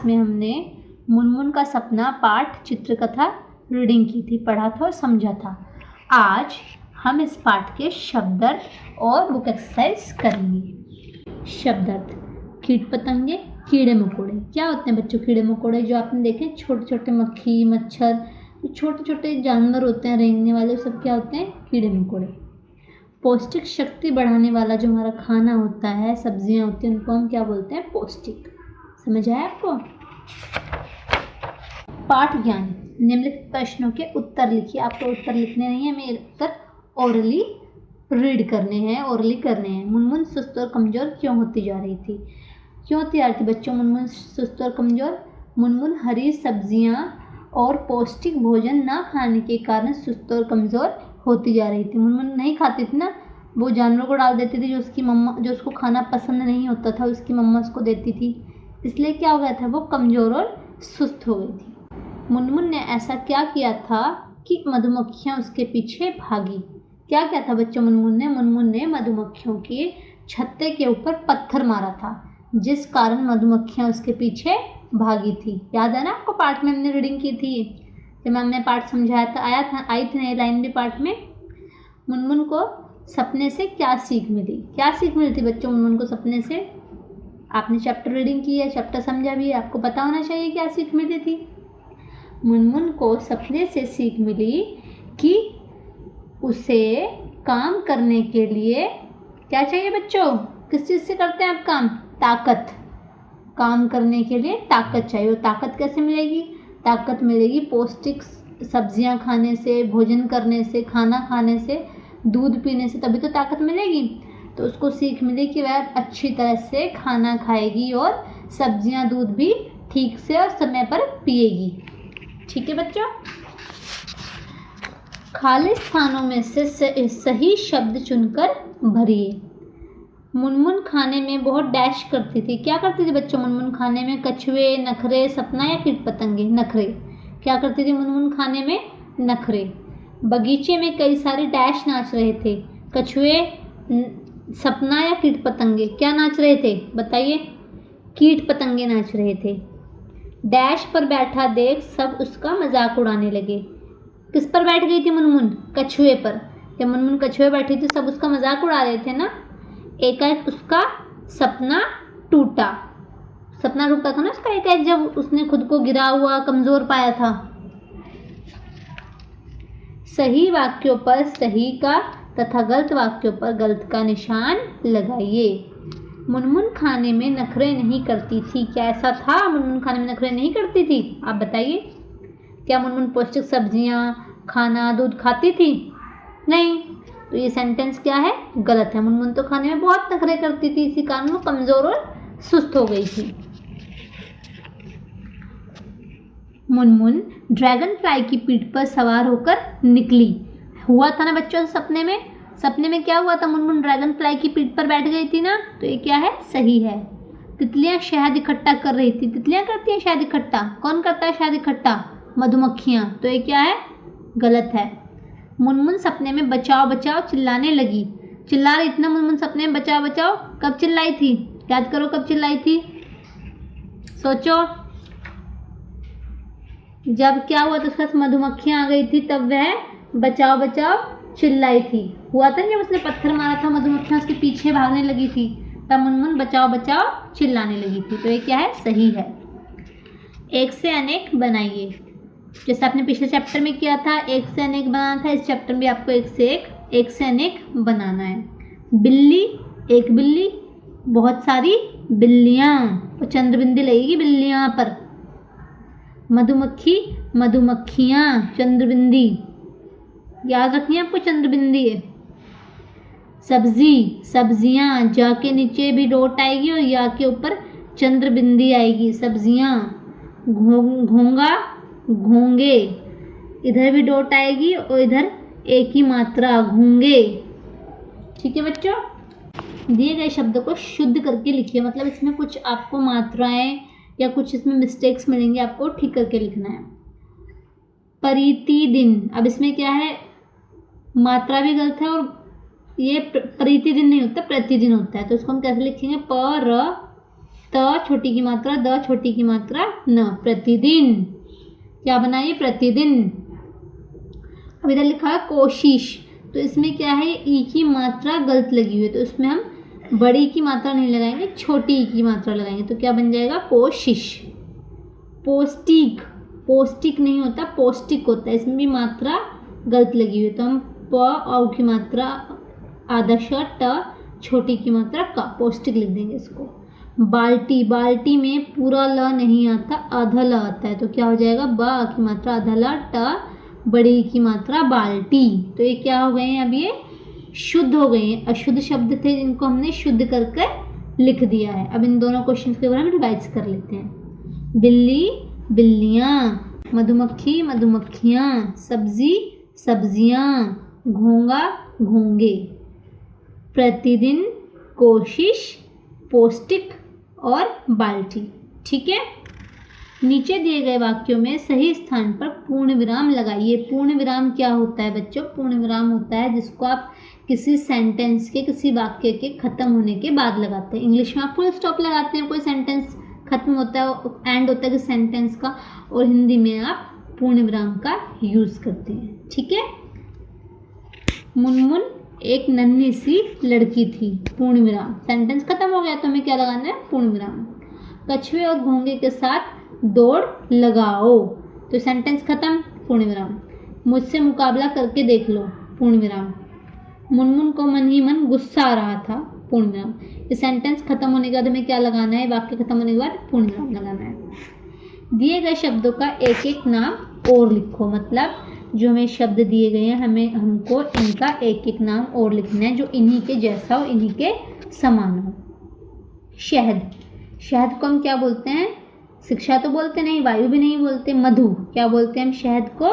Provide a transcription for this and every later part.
में हमने मुनमुन का सपना पाठ चित्रकथा रीडिंग की थी, पढ़ा था और समझा था। आज हम इस पाठ के शब्दार्थ और बुक एक्सरसाइज करेंगे। शब्दार्थ: कीट पतंगे, कीड़े मकोड़े। क्या होते हैं बच्चों कीड़े मकोड़े? जो आपने देखे छोटे छोटे मक्खी, मच्छर, छोटे छोटे जानवर होते हैं रेंगने वाले, सब क्या होते हैं? कीड़े मकोड़े। पौष्टिक शक्ति बढ़ाने वाला जो हमारा खाना होता है, सब्जियां होती हैं, उनको हम क्या बोलते हैं? पौष्टिक। समझ आया आपको? पाठ ज्ञान: निम्नलिखित प्रश्नों के उत्तर लिखिए। आपको उत्तर लिखने नहीं है, हमें उत्तर ओरली रीड करने हैं, ओरली करने हैं। मुनमुन सुस्त और कमजोर क्यों होती जा रही थी? क्यों होती जा रही थी बच्चों मुनमुन सुस्त और कमजोर? मुनमुन हरी सब्जियां और पौष्टिक भोजन ना खाने के कारण सुस्त और कमजोर होती जा रही थी। मुनमुन नहीं खाती थी ना, वो जानवरों को डाल देती थी, जो उसकी मम्मा, जो उसको खाना पसंद नहीं होता था, उसकी मम्मा उसको देती थी, इसलिए क्या हो गया था? वो कमजोर और सुस्त हो गई थी। मुनमुन ने ऐसा क्या किया था कि मधुमक्खियां उसके पीछे भागी? क्या किया था बच्चों मुनमुन ने मधुमक्खियों के छत्ते के ऊपर पत्थर मारा था, जिस कारण मधुमक्खियां उसके पीछे भागी थी। याद है ना आपको? पाठ में हमने रीडिंग की थी, जब मैम ने पाठ समझाया था, आई थी नई लाइन भी पाठ में। मुनमुन को सपने से क्या सीख मिली? क्या सीख मिली थी बच्चों मुनमुन को सपने से? आपने चैप्टर रीडिंग की है, चैप्टर समझा भी है, आपको पता होना चाहिए क्या सीख मिली थी। मुनमुन को सपने से सीख मिली कि उसे काम करने के लिए क्या चाहिए बच्चों? किस चीज़ से करते हैं आप काम? ताकत। काम करने के लिए ताकत चाहिए। और ताकत कैसे मिलेगी? ताकत मिलेगी पौष्टिक सब्जियां खाने से, भोजन करने से, खाना खाने से, दूध पीने से, तभी तो ताकत मिलेगी। तो उसको सीख मिली कि वह अच्छी तरह से खाना खाएगी और सब्जियां, दूध भी ठीक से और समय पर पिएगी। ठीक है बच्चों? खाली स्थानों में से सही शब्द चुनकर भरिए। मुनमुन खाने में बहुत डैश करती थी। क्या करती थी बच्चों मुनमुन खाने में? कछुए, नखरे, सपना या कीट पतंगे? नखरे। क्या करती थी मुनमुन खाने में? नखरे। बगीचे में कई सारे डैश नाच रहे थे। कछुए, सपना या कीट पतंगे? क्या नाच रहे थे बताइए? कीट पतंगे नाच रहे थे। डैश पर बैठा देख सब उसका मजाक उड़ाने लगे। किस पर बैठ गई थी मुनमुन? कछुए पर। जब मुनमुन कछुए बैठी थी, सब उसका मजाक उड़ा रहे थे ना। एकाएक उसका सपना टूटा। सपना टूटा था ना उसका एकाएक, जब उसने खुद को गिरा हुआ कमजोर पाया था। सही वाक्यों पर सही का तथा गलत वाक्यों पर गलत का निशान लगाइए। मुनमुन खाने में नखरे नहीं करती थी। क्या ऐसा था? मुनमुन खाने में नखरे नहीं करती थी? आप बताइए। क्या मुनमुन पौष्टिक सब्जियां, खाना, दूध खाती थी? नहीं। तो ये सेंटेंस क्या है? गलत है। मुनमुन तो खाने में बहुत नखरे करती थी, इसी कारण वो कमजोर और सुस्त हो गई थी। मुनमुन ड्रैगन फ्लाई की पीठ पर सवार होकर निकली। हुआ था ना बच्चों सपने में? सपने में क्या हुआ था? मुनमुन ड्रैगन फ्लाई की पीठ पर बैठ गई थी ना, तो ये क्या है? सही है। तितलियां शहद इकट्ठा कर रही थी। तितलियां करती हैं शहद इकट्ठा। कौन करता है शहद इकट्ठा? मधुमक्खियां। तो ये क्या है? गलत है। मुनमुन सपने में बचाओ बचाओ चिल्लाने लगी। चिल्ला रही थी ना मुनमुन सपने में बचाओ बचाओ? कब चिल्लाई थी? याद करो कब चिल्लाई थी, सोचो। जब क्या हुआ था? उसके पास मधुमक्खियां आ गई थी, तब वह बचाओ बचाओ चिल्लाई थी। हुआ था जब उसने पत्थर मारा था, मधुमक्खियां उसके पीछे भागने लगी थी, तब मुनमुन बचाओ बचाओ चिल्लाने लगी थी। तो ये क्या है? सही है। एक से अनेक बनाइए। जैसे आपने पिछले चैप्टर में किया था, एक से अनेक बनाना था, इस चैप्टर में आपको एक से अनेक बनाना है। बिल्ली, एक बिल्ली, बहुत सारी बिल्लियां, और चंद्रबिंदी लगेगी बिल्लियां पर। मधुमक्खी, मधुमक्खियां, चंद्रबिंदी याद रखनी है आपको, चंद्रबिंदी है। सब्जी, सब्जियां, जा के नीचे भी डॉट आएगी और या के ऊपर चंद्रबिंदी आएगी। सब्जियां। घोंगा, घोंगे, इधर भी डॉट आएगी और इधर एक ही मात्रा, घोंगे। ठीक है बच्चों? दिए गए शब्द को शुद्ध करके लिखिए। मतलब इसमें कुछ आपको मात्राएं या कुछ इसमें मिस्टेक्स मिलेंगे, आपको ठीक करके लिखना है। प्रतिदिन, अब इसमें क्या है? मात्रा भी गलत है और ये प्रतिदिन नहीं होता, प्रतिदिन होता है। तो इसको हम कैसे लिखेंगे? पर त छोटी की मात्रा, द छोटी की मात्रा न, प्रतिदिन। क्या बनाइए? प्रतिदिन। अब इधर लिखा है कोशिश, तो इसमें क्या है, ई की मात्रा गलत लगी हुई है, तो इसमें हम बड़ी की मात्रा नहीं लगाएंगे, छोटी ई की मात्रा लगाएंगे, तो क्या बन जाएगा? कोशिश। पौष्टिक, पौष्टिक नहीं होता, पौष्टिक होता है, इसमें भी मात्रा गलत लगी हुई है, तो हम प औ की मात्रा आधा श, ट छोटी की मात्रा का, पौष्टिक लिख देंगे इसको। बाल्टी, बाल्टी में पूरा ल नहीं आता, आधा ल आता है, तो क्या हो जाएगा? ब की मात्रा आधा ल, ट बड़ी की मात्रा बाल्टी। तो ये क्या हो गए हैं? अब ये शुद्ध हो गए हैं। अशुद्ध शब्द थे जिनको हमने शुद्ध करके लिख दिया है। अब इन दोनों क्वेश्चन के बारे में रिवाइज कर लेते हैं। बिल्ली, बिल्लियाँ, मधुमक्खी, मधुमक्खियाँ, सब्जी, सब्जियाँ, घोंगा, घोंगे। प्रतिदिन, कोशिश, पौष्टिक और बाल्टी। ठीक है। नीचे दिए गए वाक्यों में सही स्थान पर पूर्ण विराम लगाइए। पूर्ण विराम क्या होता है बच्चों? पूर्ण विराम होता है जिसको आप किसी सेंटेंस के, किसी वाक्य के खत्म होने के बाद लगाते हैं। इंग्लिश में आप फुल स्टॉप लगाते हैं, कोई सेंटेंस खत्म होता है, एंड होता है किसी सेंटेंस का, और हिंदी में आप पूर्ण विराम का यूज करते हैं। ठीक है। मुनमुन एक नन्ही सी लड़की थी, पूर्ण विराम। सेंटेंस खत्म हो गया तो हमें क्या लगाना है? पूर्ण विराम। कछुए और घोंगे के साथ दौड़ लगाओ, तो सेंटेंस खत्म, पूर्ण विराम। मुझसे मुकाबला करके देख लो, पूर्ण विराम। मुनमुन को मन ही मन गुस्सा आ रहा था, पूर्ण विराम। ये सेंटेंस खत्म होने के बाद हमें क्या लगाना है? वाक्य खत्म होने के बाद पूर्ण विराम लगाना है। दिए गए शब्दों का एक एक नाम और लिखो, मतलब जो हमें शब्द दिए गए हैं हमको इनका एक एक नाम और लिखना है जो इन्हीं के जैसा हो, इन्हीं के समान हो। शहद, शहद को हम क्या बोलते हैं? शिक्षा तो बोलते नहीं, वायु भी नहीं बोलते। मधु, क्या बोलते हैं हम शहद को?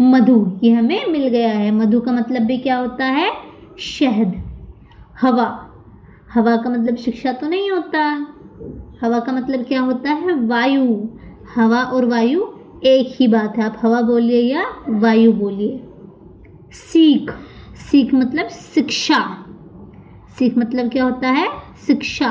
मधु। ये हमें मिल गया है। मधु का मतलब भी क्या होता है? शहद। हवा, हवा का मतलब शिक्षा तो नहीं होता, हवा का मतलब क्या होता है? वायु। हवा और वायु एक ही बात है, आप हवा बोलिए या वायु बोलिए। सीख, सीख मतलब शिक्षा, सीख मतलब क्या होता है? शिक्षा।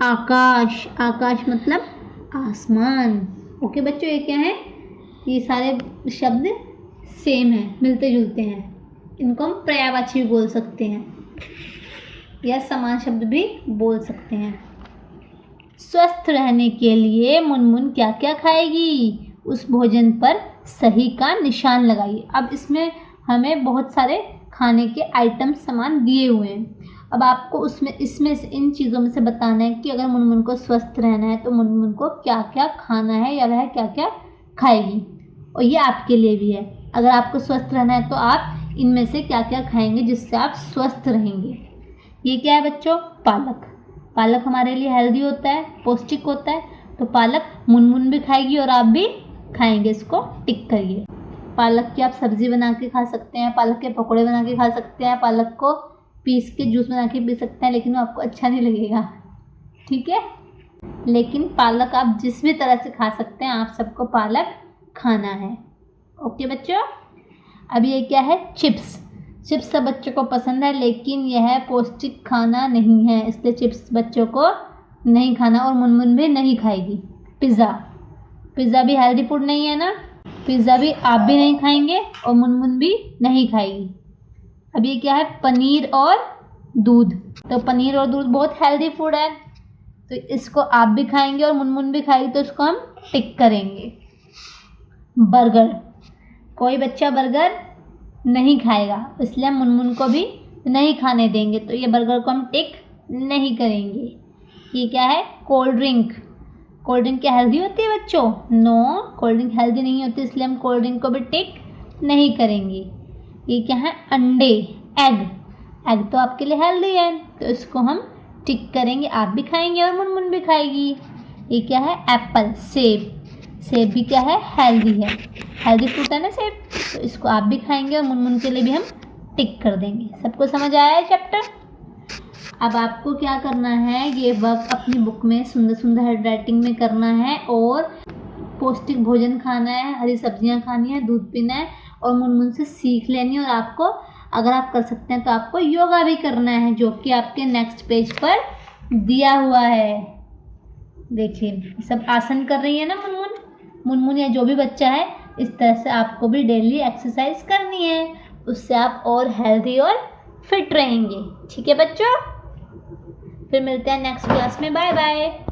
आकाश, आकाश मतलब आसमान। ओके बच्चों, ये क्या है? ये सारे शब्द सेम है, मिलते जुलते हैं। इनको हम पर्यायवाची भी बोल सकते हैं या समान शब्द भी बोल सकते हैं। स्वस्थ रहने के लिए मुनमुन क्या क्या खाएगी? उस भोजन पर सही का निशान लगाइए। अब इसमें हमें बहुत सारे खाने के आइटम सामान दिए हुए हैं। अब आपको इसमें से इन चीज़ों में से बताना है कि अगर मुनमुन को स्वस्थ रहना है तो मुनमुन को क्या क्या खाना है या वह क्या क्या खाएगी। और ये आपके लिए भी है, अगर आपको स्वस्थ रहना है तो आप इनमें से क्या क्या खाएंगे जिससे आप स्वस्थ रहेंगे। ये क्या है बच्चों? पालक। पालक हमारे लिए हेल्दी होता है, पौष्टिक होता है, तो पालक मुनमुन भी खाएगी और आप भी खाएंगे। इसको टिक करिए। पालक की आप सब्जी बना के खा सकते हैं, पालक के पकौड़े बना के खा सकते हैं, पालक को पीस के जूस बना के पी सकते हैं, लेकिन वो आपको अच्छा नहीं लगेगा। ठीक है, लेकिन पालक आप जिस भी तरह से खा सकते हैं, आप सबको पालक खाना है। ओके बच्चों। अब ये क्या है? चिप्स। चिप्स सब बच्चों को पसंद है, लेकिन यह पौष्टिक खाना नहीं है, इसलिए चिप्स बच्चों को नहीं खाना और मुनमुन भी नहीं खाएगी। पिज़्ज़ा, पिज़्ज़ा भी हेल्दी फूड नहीं है ना, पिज़्ज़ा भी आप भी नहीं खाएंगे और मुनमुन भी नहीं खाएगी। अब ये क्या है? पनीर और दूध। तो पनीर और दूध बहुत हेल्दी फूड है, तो इसको आप भी खाएंगे और मुनमुन भी खाएगी, तो इसको हम टिक करेंगे। बर्गर, कोई बच्चा बर्गर नहीं खाएगा, इसलिए हम मुनमुन को भी नहीं खाने देंगे, तो ये बर्गर को हम टिक नहीं करेंगे। ये क्या है? Cold drink. कोल्ड ड्रिंक क्या हेल्दी होती है बच्चों? नो, कोल्ड ड्रिंक हेल्दी नहीं होती, इसलिए हम कोल्ड ड्रिंक को भी टिक नहीं करेंगे। ये क्या है? अंडे, एग। एग तो आपके लिए हेल्दी है, तो इसको हम टिक करेंगे, आप भी खाएंगे और मुनमुन भी खाएगी। ये क्या है? एप्पल, सेब। सेब भी क्या है? हेल्दी है, हेल्दी फ्रूट है ना सेब, तो इसको आप भी खाएंगे और मुनमुन के लिए भी हम टिक कर देंगे। सबको समझ आया है चैप्टर? अब आपको क्या करना है? ये वर्क अपनी बुक में सुंदर सुंदर हैंडराइटिंग में करना है और पौष्टिक भोजन खाना है, हरी सब्जियां खानी है, दूध पीना है और मुनमुन से सीख लेनी है। और आपको अगर आप कर सकते हैं तो आपको योगा भी करना है, जो कि आपके नेक्स्ट पेज पर दिया हुआ है। देखिए सब आसन कर रही है ना मुनमुन या जो भी बच्चा है, इस तरह से आपको भी डेली एक्सरसाइज करनी है, उससे आप और हेल्दी और फिट रहेंगे। ठीक है बच्चों, फिर मिलते हैं नेक्स्ट क्लास में। Bye bye.